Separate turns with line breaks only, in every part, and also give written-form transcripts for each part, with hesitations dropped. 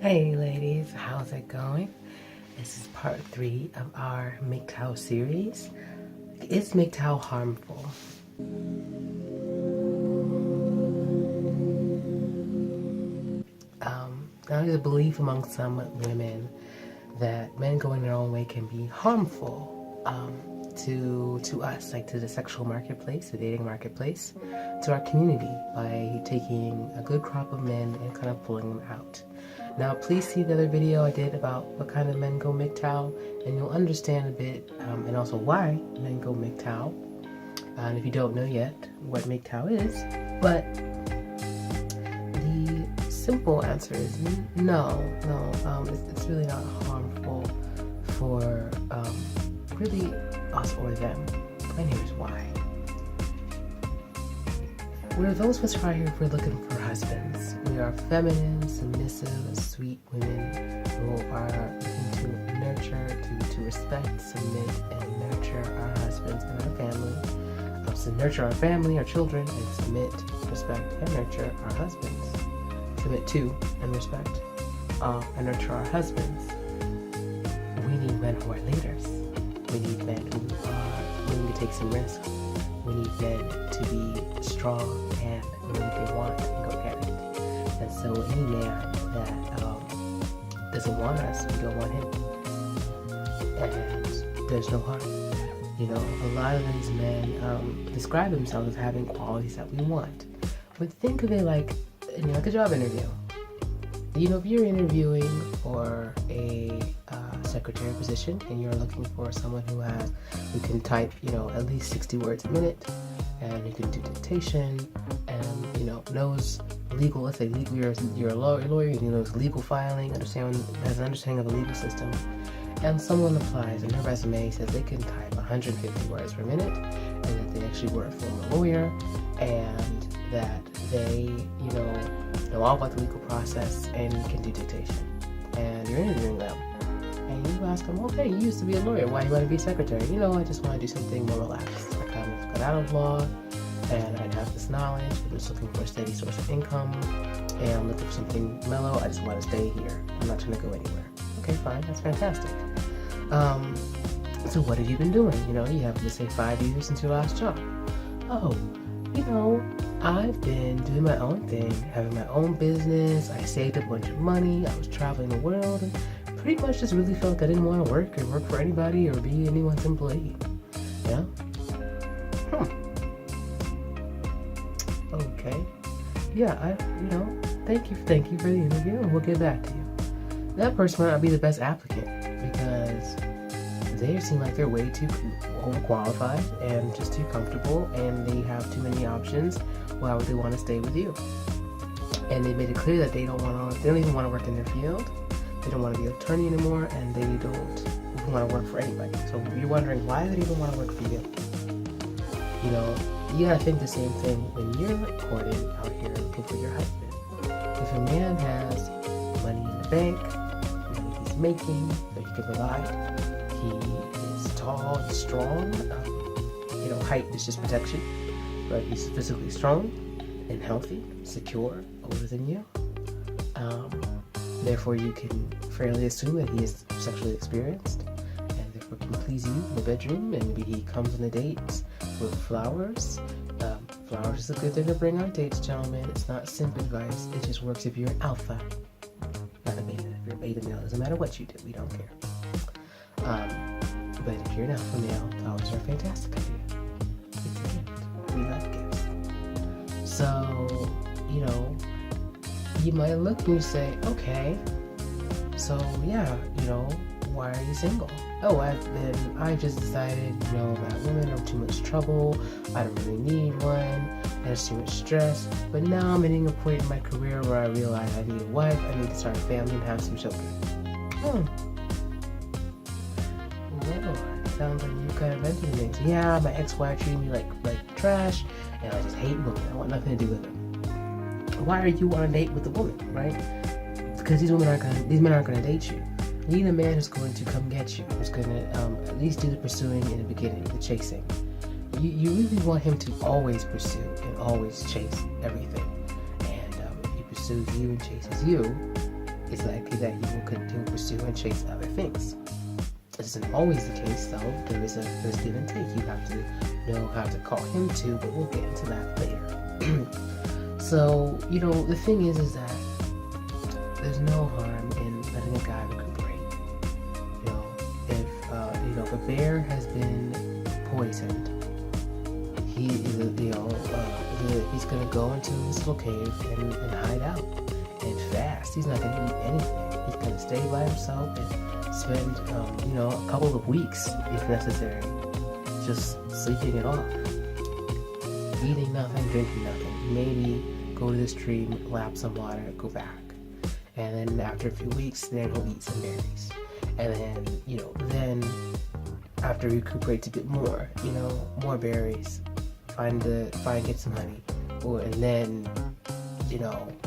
Hey ladies, how's it going? This is part 3 of our MGTOW series. Is MGTOW harmful? There's a belief among some women that men going their own way can be harmful to us, like to the sexual marketplace, the dating marketplace, to our community by taking a good crop of men and kind of pulling them out. Now, please see the other video I did about what kind of men go MGTOW, and you'll understand a bit, and also why men go MGTOW. And if you don't know yet what MGTOW is, but the simple answer is no. It's really not harmful for really us or them. And here's why. We're those of us who are here, we're looking for husbands. We are feminine, submissive, sweet women who are looking to nurture, to respect, submit, and nurture our husbands and our family. So nurture our family, our children, and submit, respect, and nurture our husbands. Submit to and respect and nurture our husbands. We need men who are leaders. We need men who are willing to take some risks. We need men to be strong and when they want to go get it. And so any man that doesn't want us, we don't want him. And there's no harm. You know, a lot of these men describe themselves as having qualities that we want. But think of it like a job interview. You know, if you're interviewing for a secretary position and you're looking for someone who can type, at least 60 words a minute, and who can do dictation, and knows legal. Let's say legal. You're a lawyer. You knows legal filing. Has an understanding of the legal system. And someone applies, and their resume says they can type 150 words per minute, and that they actually were a former lawyer, and that they, know all about the legal process and can do dictation. And you're interviewing them, and you ask them, okay, you used to be a lawyer, why do you want to be a secretary? I just want to do something more relaxed. I kind of got out of law, and I have this knowledge. I'm just looking for a steady source of income, and I'm looking for something mellow. I just want to stay here. I'm not trying to go anywhere. Okay, fine, that's fantastic. So what have you been doing? You have, let's say, 5 years since your last job. Oh, I've been doing my own thing, having my own business. I saved a bunch of money. I was traveling the world, and pretty much just really felt like I didn't want to work for anybody or be anyone's employee. Yeah? Okay. Yeah, thank you for the interview, and we'll get back to you. That person might not be the best applicant because they seem like they're way too overqualified and just too comfortable, and they have too many options. Why would they want to stay with you? And they made it clear that they don't even want to work in their field. They don't want to be an attorney anymore, and they don't want to work for anybody. So you're wondering, why do they even want to work for you? You gotta think the same thing when you're courting out here looking for your husband. If a man has money in the bank, money he's making that he can provide, he is tall and strong, height is just protection, but he's physically strong and healthy, secure, older than you. Therefore, you can fairly assume that he is sexually experienced and therefore can please you in the bedroom, and maybe he comes on the dates with flowers. Flowers is a good thing to bring on dates, gentlemen. It's not simp advice. It just works if you're an alpha, not a beta. If you're a beta male, it doesn't matter what you do. We don't care. But if you're an alpha male, flowers are a fantastic idea. It's a gift. We love gifts. So, you might look and you say, okay, so yeah, why are you single? Oh, I've just decided, that women are too much trouble. I don't really need one. There's too much stress. But now I'm hitting a point in my career where I realize I need a wife. I need to start a family and have some children. Well, sounds like you kind of vented things. Yeah, my ex-wife treated me like trash, and I just hate women. I want nothing to do with them. Why are you on a date with a woman, right? Because these men aren't gonna date you. You need a man who's going to come get you, who's going to at least do the pursuing in the beginning, the chasing. You really want him to always pursue and always chase everything. And if he pursues you and chases you, it's likely that he will continue to pursue and chase other things. This isn't always the case, though. There's give and take. You have to know how to call him to, but we'll get into that later. So, the thing is that there's no harm in letting a guy recuperate. If a bear has been poisoned, he is, he's gonna go into his little cave and hide out and fast. He's not gonna eat anything. He's gonna stay by himself and spend, a couple of weeks, if necessary, just sleeping it off, eating nothing, drinking nothing. Maybe go to the stream, lap some water, go back, and then after a few weeks, then he'll eat some berries, and then after he recuperates a bit more, more berries, get some honey, and then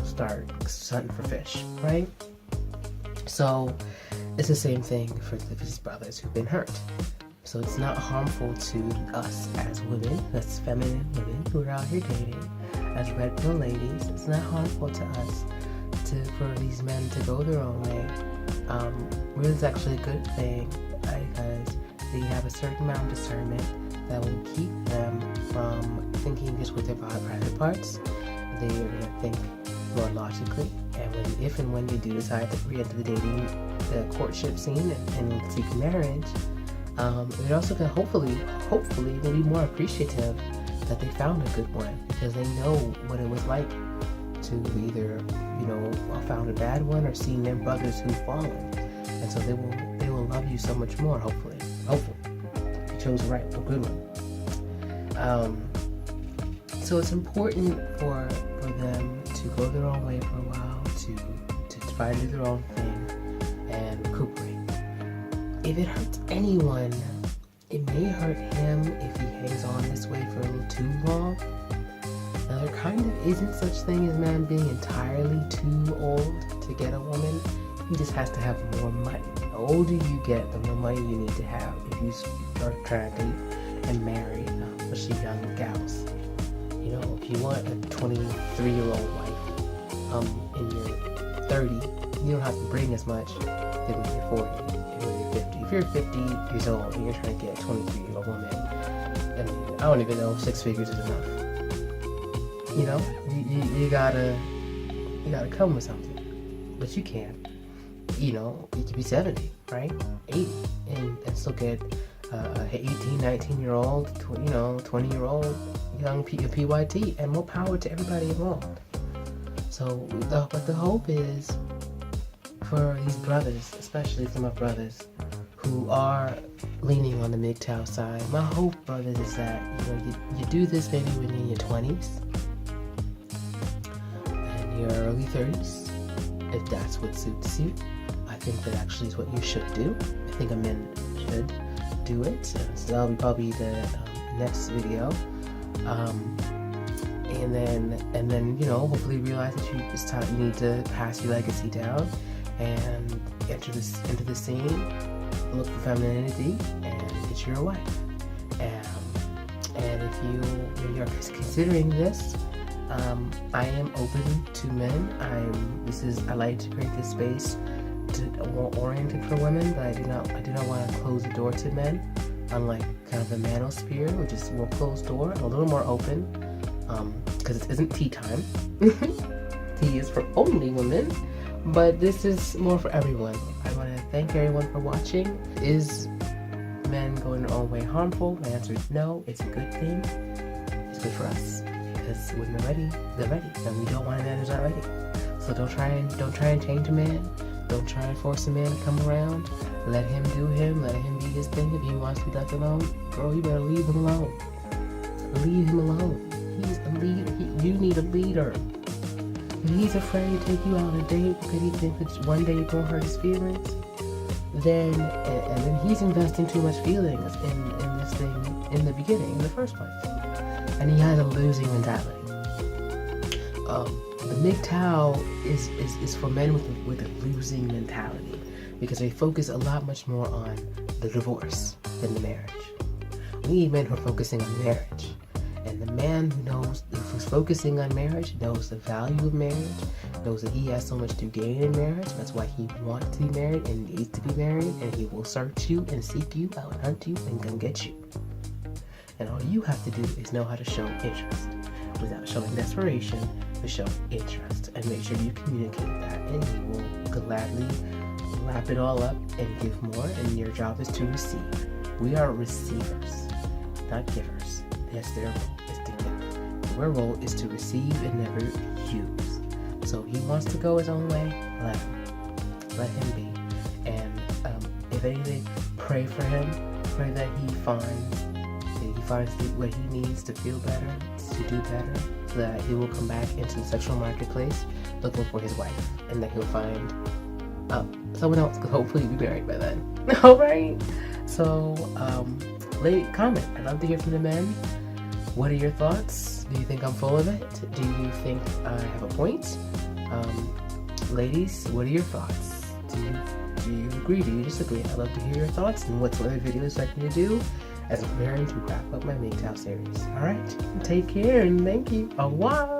start hunting for fish, right? So it's the same thing for his brothers who've been hurt. So it's not harmful to us as women, as feminine women who are out here dating, as red pill ladies. It's not harmful to us for these men to go their own way. Really, it's actually a good thing because they have a certain amount of discernment that will keep them from thinking just with their private parts. They are going to think more logically, and if and when they do decide to re-enter the courtship scene and seek marriage, they're also going to hopefully they'll be more appreciative that they found a good one, because they know what it was like to either found a bad one or seen their brothers who've fallen, and so they will love you so much more. Hopefully you chose the right, a good one. So it's important for them to go their own way for a while, to try to do their own thing and recuperate. If it hurts anyone, it may hurt him if he hangs on this way for a little too long. Now, there kind of isn't such thing as man being entirely too old to get a woman. He just has to have more money. The older you get, the more money you need to have if you start trying to date and marry, especially young gals. If you want a 23-year-old wife in your 30, you don't have to bring as much as when you're 40 and when you're 50. If you're 50 years old and you're trying to get a 23-year-old woman, I don't even know if 6 figures is enough. You gotta come with something, but you can. You could be 70, right? 80, and still get a 18, 19-year-old, 20-year-old young PYT, and more power to everybody involved. So, but the hope is for these brothers, especially for my brothers who are leaning on the MGTOW side. My hope, brothers, is that you do this maybe when you're in your 20s and your early 30s, if that's what suits you. I think that actually is what you should do. I think a man should do it. So that'll be probably the next video. And then hopefully realize that it's time you need to pass your legacy down and enter the scene, look for femininity, and get you a wife. And if you're considering this, I am open to men. I like to create this space oriented for women, but I do not want to close the door to men. Unlike kind of the manosphere, which is more closed door, a little more open, because it isn't tea time. Tea is for only women, but this is more for everyone. I want to thank everyone for watching. Is men going their own way harmful? My answer is no. It's a good thing. It's good for us, because when they're ready, and we don't want a man who's not ready. So don't try and change a man. Don't try and force a man to come around. Let him do him. Let him be his thing. If he wants to be left alone, girl, you better leave him alone. Leave him alone. He's a leader. You need a leader. If he's afraid to take you out on a date because he thinks that one day you're gonna hurt his feelings, then he's investing too much feelings in this thing in the beginning, in the first place, and he has a losing mentality. The MGTOW is for men with a losing mentality, because they focus a lot much more on the divorce than the marriage. We need men who are focusing on marriage And the man who's focusing on marriage knows the value of marriage, knows that he has so much to gain in marriage. That's why he wants to be married and needs to be married, and he will search you and seek you out and hunt you and come get you. And all you have to do is know how to show interest without showing desperation, but show interest, and make sure you communicate that, and he will gladly lap it all up and give more, and your job is to receive. We are receivers, not givers. That's their role, is to give. Our role is to receive and never use. So he wants to go his own way, let him be. And if anything, pray for him. Pray that he finds what he needs to feel better, to do better, so that he will come back into the sexual marketplace looking for his wife, and that he'll find someone else, because hopefully he'll be married by then. All right. So comment. I'd love to hear from the men. What are your thoughts? Do you think I'm full of it? Do you think I have a point? Ladies, what are your thoughts? Do you agree? Do you disagree? I'd love to hear your thoughts and what other videos I can do as I'm preparing to wrap up my MGTOW series. Alright, take care and thank you. Au revoir.